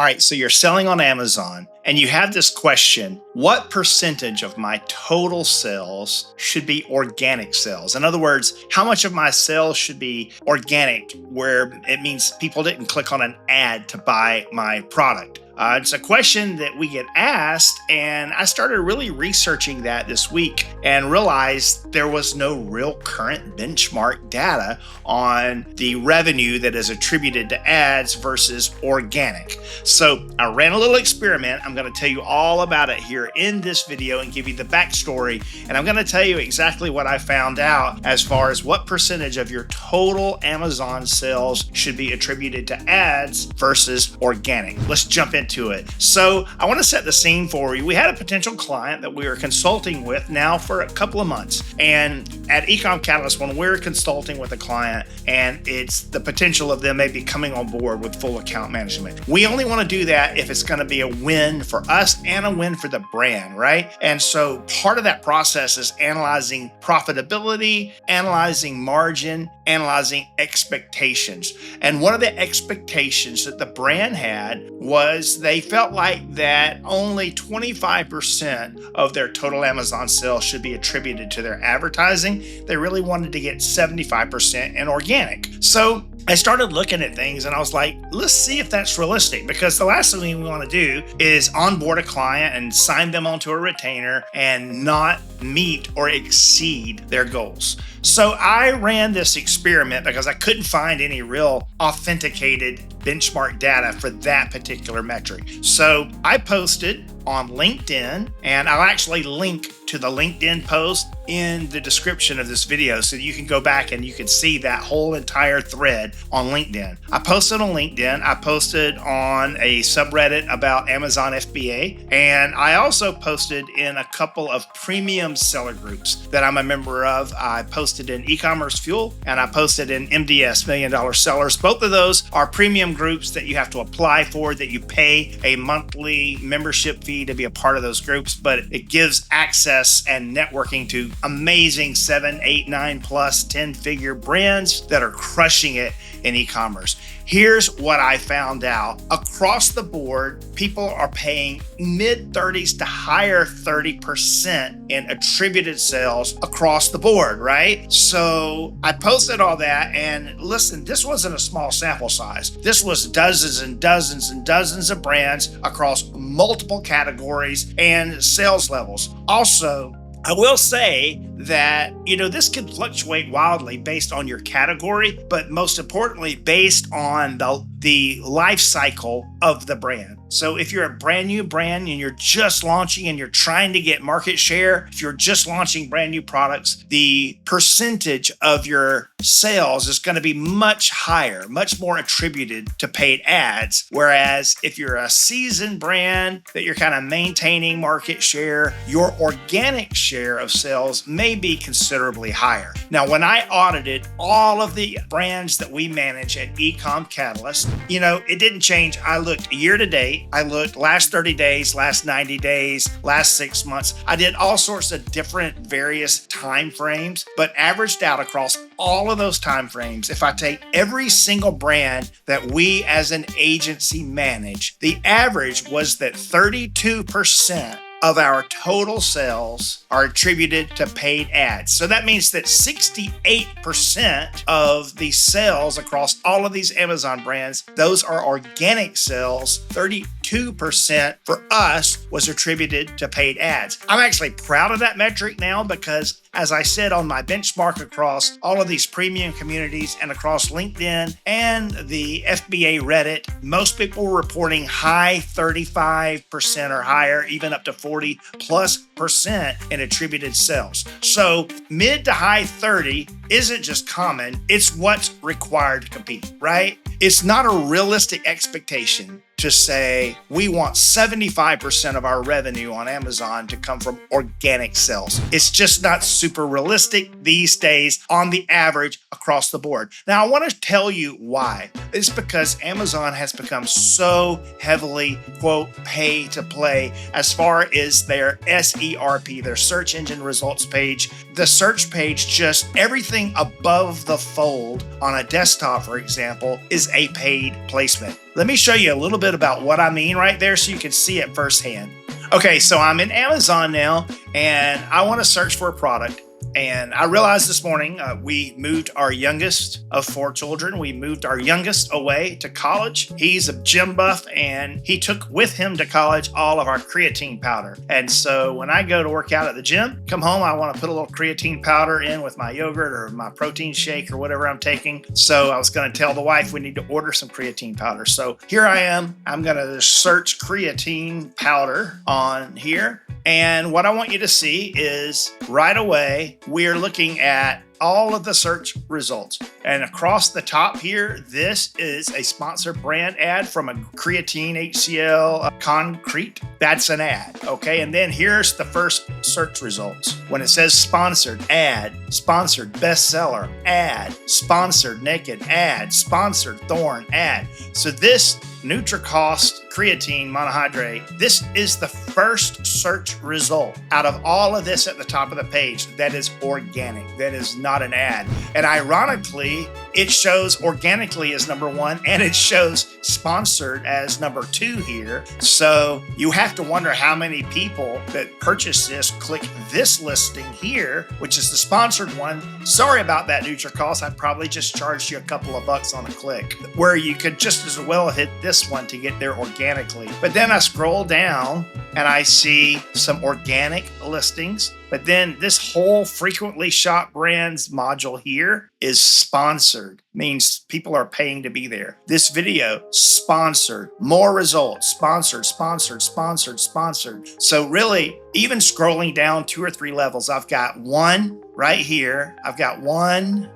All right, so you're selling on Amazon and you have this question, what percentage of my total sales should be organic sales? In other words, how much of my sales should be organic, where it means people didn't click on an ad to buy my product? It's a question that we get asked, and I started really researching that this week and realized there was no real current benchmark data on the revenue that is attributed to ads versus organic. So I ran a little experiment. I'm going to tell you all about it here in this video and give you the backstory. And I'm going to tell you exactly what I found out as far as what percentage of your total Amazon sales should be attributed to ads versus organic. Let's jump into it. So I want to set the scene for you. We had a potential client that we were consulting with now for a couple of months. And at Ecom Catalyst, when we're consulting with a client and it's the potential of them maybe coming on board with full account management, we only want to do that if it's going to be a win for us and a win for the brand, right? And so part of that process is analyzing profitability, analyzing margin, analyzing expectations. And one of the expectations that the brand had was they felt like that only 25% of their total Amazon sales should be attributed to their advertising. They really wanted to get 75% in organic. So I started looking at things and I was like, let's see if that's realistic, because the last thing we want to do is onboard a client and sign them onto a retainer and not meet or exceed their goals. So I ran this experiment because I couldn't find any real authenticated benchmark data for that particular metric. So I posted on LinkedIn, and I'll actually link to the LinkedIn post in the description of this video so you can go back and you can see that whole entire thread on LinkedIn. I posted on LinkedIn, I posted on a subreddit about Amazon FBA, and I also posted in a couple of premium seller groups that I'm a member of. I posted in E-commerce Fuel and I posted in MDS, Million Dollar Sellers. Both of those are premium groups that you have to apply for, that you pay a monthly membership fee to be a part of those groups, but it gives access and networking to amazing 7, 8, 9 plus 10-figure brands that are crushing it in e-commerce. Here's what I found out. Across the board, people are paying mid-30s to higher 30% in attributed sales across the board, right? So I posted all that, and listen, this wasn't a small sample size. This was dozens and dozens and dozens of brands across multiple categories and sales levels. Also, I will say that, this can fluctuate wildly based on your category, but most importantly, based on the life cycle of the brand. So if you're a brand new brand and you're just launching and you're trying to get market share, if you're just launching brand new products, the percentage of your sales is going to be much higher, much more attributed to paid ads. Whereas if you're a seasoned brand that you're kind of maintaining market share, your organic share of sales may be considerably higher. Now, when I audited all of the brands that we manage at Ecom Catalyst, it didn't change. I looked year to date. I looked last 30 days, last 90 days, last 6 months. I did all sorts of different various time frames, but averaged out across all of those time frames. If I take every single brand that we as an agency manage, the average was that 32% of our total sales are attributed to paid ads. So that means that 68% of the sales across all of these Amazon brands, those are organic sales. 32% for us was attributed to paid ads. I'm actually proud of that metric now because, as I said, on my benchmark across all of these premium communities and across LinkedIn and the FBA Reddit, most people were reporting high 35% or higher, even up to 40+% in attributed sales. So mid to high 30 isn't just common, it's what's required to compete, right? It's not a realistic expectation to say we want 75% of our revenue on Amazon to come from organic sales. It's just not super realistic these days on the average across the board. Now, I want to tell you why. It's because Amazon has become so heavily, quote, pay to play as far as their SERP, their search engine results page. The search page, just everything above the fold on a desktop, for example, is a paid placement. Let me show you a little bit about what I mean right there so you can see it firsthand. Okay, so I'm in Amazon now and I want to search for a product. And I realized this morning we moved our youngest of 4 children. We moved our youngest away to college. He's a gym buff and he took with him to college all of our creatine powder. And so when I go to work out at the gym, come home, I want to put a little creatine powder in with my yogurt or my protein shake or whatever I'm taking. So I was going to tell the wife we need to order some creatine powder. So here I am. I'm going to search creatine powder on here. And what I want you to see is right away, we are looking at all of the search results. And across the top here, this is a sponsored brand ad from a creatine HCl concrete. That's an ad, okay? And then here's the first search results. When it says sponsored, ad, sponsored bestseller, ad, sponsored naked, ad, sponsored thorn, ad. So this NutriCost creatine monohydrate, this is the first search result out of all of this at the top of the page that is organic, that is not an ad. And ironically, it shows organically as number 1 and it shows sponsored as number 2 here. So you have to wonder how many people that purchase this click this listing here, which is the sponsored one. Sorry about that, NutriCost. I probably just charged you a couple of bucks on a click, where you could just as well hit this one to get there organically. But then I scroll down and I see some organic listings. But then this whole frequently shopped brands module here is sponsored, means people are paying to be there. This video, sponsored, more results, sponsored, sponsored, sponsored, sponsored. So really, even scrolling down 2 or 3 levels, I've got 1 right here. I've got 1,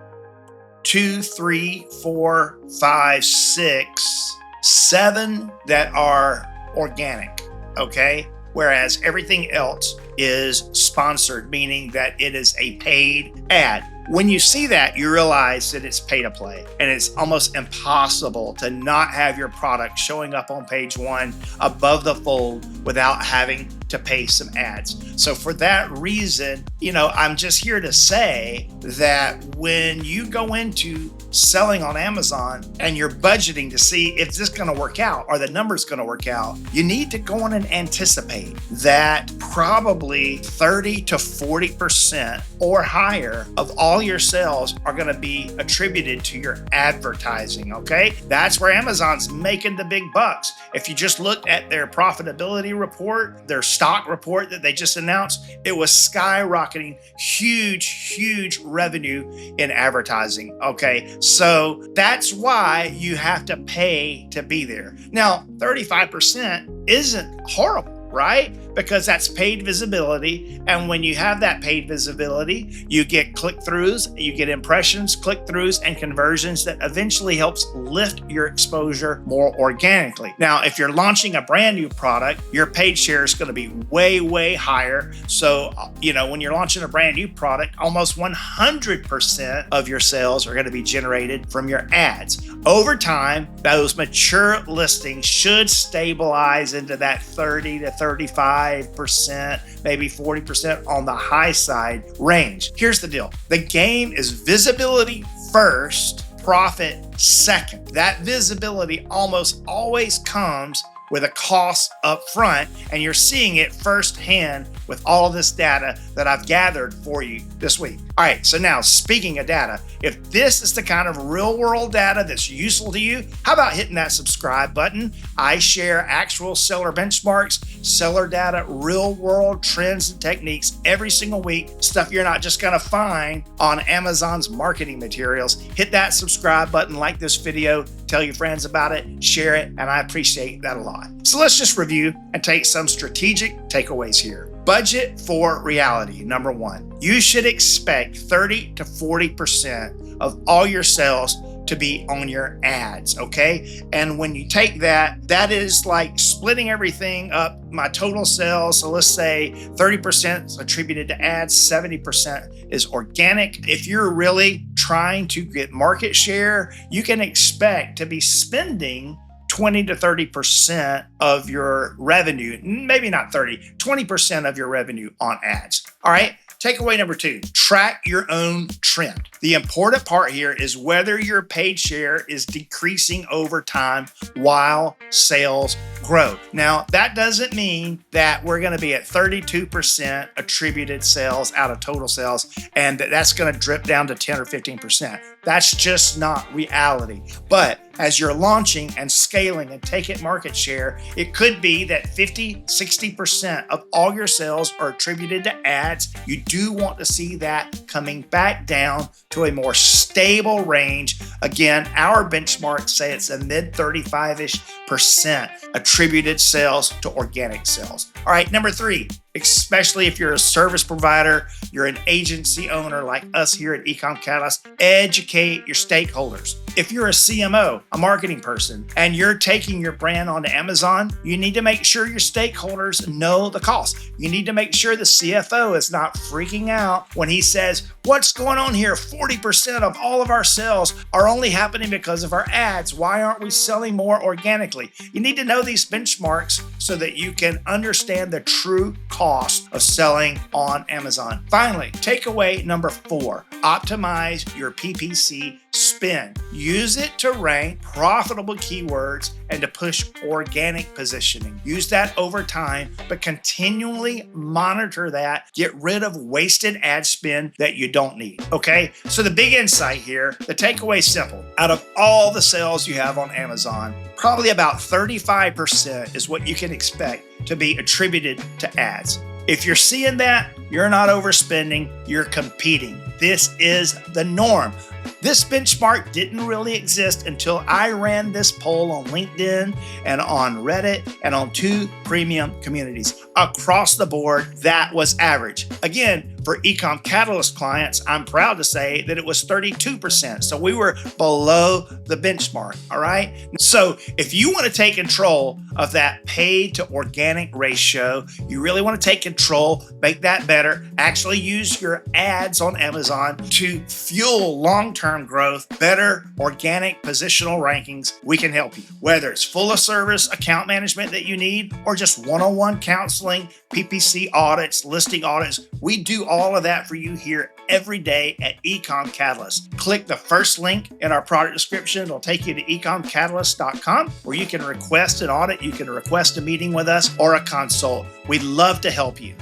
2, 3, 4, 5, 6, 7 that are organic, okay? Whereas everything else is sponsored, meaning that it is a paid ad. When you see that, you realize that it's pay to play, and it's almost impossible to not have your product showing up on page 1 above the fold without having to pay some ads. So for that reason, I'm just here to say that when you go into selling on Amazon and you're budgeting to see if this is going to work out or the numbers going to work out, you need to go on and anticipate that probably 30 to 40% or higher of all your sales are going to be attributed to your advertising, okay? That's where Amazon's making the big bucks. If you just looked at their profitability report, their stock report that they just announced, it was skyrocketing, huge revenue in advertising, okay? So that's why you have to pay to be there. Now, 35% isn't horrible, right? Because that's paid visibility. And when you have that paid visibility, you get click-throughs, you get impressions, click-throughs, and conversions that eventually helps lift your exposure more organically. Now, if you're launching a brand new product, your paid share is going to be way higher. So, when you're launching a brand new product, almost 100% of your sales are going to be generated from your ads. Over time, those mature listings should stabilize into that 30 to 35%, maybe 40% on the high side range. Here's the deal. The game is visibility first, profit second. That visibility almost always comes with a cost up front, and you're seeing it firsthand with all of this data that I've gathered for you this week. All right, so now speaking of data, if this is the kind of real world data that's useful to you, how about hitting that subscribe button? I share actual seller benchmarks, seller data, real world trends and techniques every single week, stuff you're not just gonna find on Amazon's marketing materials. Hit that subscribe button, like this video, tell your friends about it, share it, and I appreciate that a lot. So let's just review and take some strategic takeaways here. Budget for reality. Number 1, you should expect 30 to 40% of all your sales to be on your ads, okay? And when you take that, that is like splitting everything up, my total sales. So let's say 30% is attributed to ads, 70% is organic. If you're really trying to get market share, you can expect to be spending 20 to 30% of your revenue, maybe not 30, 20% of your revenue on ads. All right, Takeaway number 2, track your own trend. The important part here is whether your paid share is decreasing over time while sales grow. Now, that doesn't mean that we're going to be at 32% attributed sales out of total sales and that's going to drip down to 10 or 15%. That's just not reality. But as you're launching and scaling and taking market share, it could be that 50, 60% of all your sales are attributed to ads. You do want to see that coming back down to a more stable range. Again, our benchmarks say it's a mid 35-ish% attributed sales to organic sales. All right, number 3, especially if you're a service provider, you're an agency owner like us here at Ecom Catalyst, educate your stakeholders. If you're a CMO, a marketing person, and you're taking your brand onto Amazon, you need to make sure your stakeholders know the cost. You need to make sure the CFO is not freaking out when he says, what's going on here? 40% of all of our sales are only happening because of our ads. Why aren't we selling more organically? You need to know these benchmarks so that you can understand the true cost of selling on Amazon. Finally, takeaway number 4, optimize your PPC spend. Use it to rank profitable keywords and to push organic positioning. Use that over time, but continually monitor that. Get rid of wasted ad spend that you don't need. Okay? So the big insight here, the takeaway is simple. Out of all the sales you have on Amazon, probably about 35% is what you can expect to be attributed to ads. If you're seeing that, you're not overspending, you're competing. This is the norm. This benchmark didn't really exist until I ran this poll on LinkedIn and on Reddit and on 2 premium communities. Across the board, that was average. Again, for Ecom Catalyst clients, I'm proud to say that it was 32%. So we were below the benchmark, all right? So if you want to take control of that paid to organic ratio, you really want to take control, make that better, actually use your ads on Amazon to fuel long-term growth, better organic positional rankings, we can help you. Whether it's full of service account management that you need or just one-on-one counseling, PPC audits, listing audits, we do all of that for you here every day at Ecom Catalyst. Click the first link in our product description. It'll take you to ecomcatalyst.com where you can request an audit, you can request a meeting with us or a consult. We'd love to help you.